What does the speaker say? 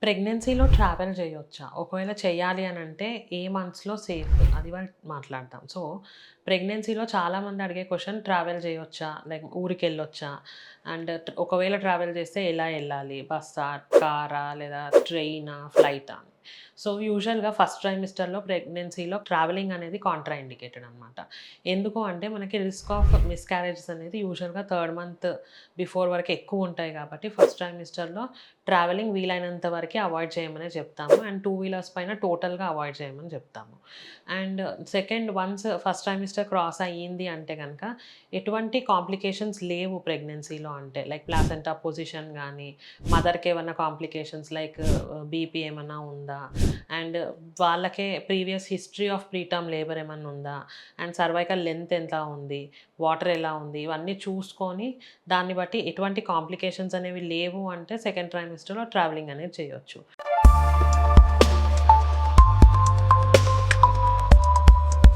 ప్రెగ్నెన్సీలో ట్రావెల్ చేయొచ్చా? ఒకవేళ చేయాలి అనంటే ఏ మంత్స్‌లో సేఫ్? అది మాట్లాడదాం. సో, ప్రెగ్నెన్సీలో చాలామంది అడిగే క్వెషన్ ట్రావెల్ చేయొచ్చా? లైక్ ఊరికెళ్ళొచ్చా? అండ్ ఒకవేళ ట్రావెల్ చేస్తే ఎలా ఎళ్ళాలి? బస్సా? కారా? లేదా ట్రైనా? ఫ్లైటా? అని. సో, యూజువల్‌గా ఫస్ట్ ట్రైమిస్టర్‌లో ప్రెగ్నెన్సీలో ట్రావెలింగ్ అనేది కాంట్రా ఇండికేటెడ్ అనమాట. ఎందుకు అంటే మనకి రిస్క్ ఆఫ్ మిస్‌క్యారేజెస్ అనేది యూజువల్‌గా థర్డ్ మంత్ బిఫోర్ వరకు ఎక్కువుంటాయి కాబట్టి ఫస్ట్ ట్రైమిస్టర్‌లో ట్రావెలింగ్ వీలైనంత వరకే అవాయిడ్ చేయమనే చెప్తాము. అండ్ టూ వీలర్స్ పైన టోటల్‌గా అవాయిడ్ చేయమని చెప్తాము. And second once first trimester cross అయ్యింది అంటే గనక ఎటువంటి కాంప్లికేషన్స్ లేవు ప్రెగ్నెన్సీలో అంటే లైక్ ప్లాసెంటా పొజిషన్ గానీ, మదర్‌కి ఏమన్నా కాంప్లికేషన్స్ లైక్ బీపీ ఏమన్నా ఉందా? అండ్ వాళ్ళకే previous history of preterm labour ఏమన్నా ఉందా? అండ్ సర్వైకల్ లెంత్ ఎంత ఉంది? వాటర్ ఎలా ఉంది? ఇవన్నీ చూసుకొని దాన్ని బట్టి ఎటువంటి కాంప్లికేషన్స్ అనేవి లేవు అంటే సెకండ్ ట్రైమిస్టర్‌లో ట్రావెలింగ్ అనేది చేయొచ్చు.